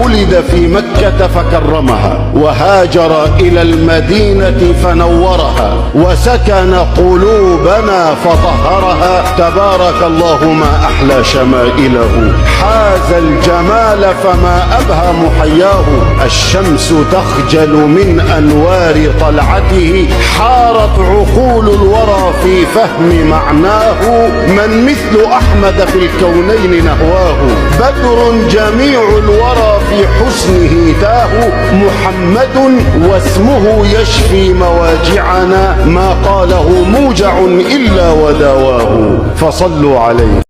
ولد في مكة فكرمها، وهاجر إلى المدينة فنورها، وسكن قلوبنا فطهرها. تبارك الله ما أحلى شمائله، حاز الجمال فما أبهى محياه. الشمس تخجل من أنوار طلعته، حارت عقول الورى في فهم معناه. من مثل أحمد في الكونين نهواه، بدر جميع الورى في حسنه تاه. محمد واسمه يشفي مواجعنا، ما قاله موجع إلا ودواه. فصلوا عليه.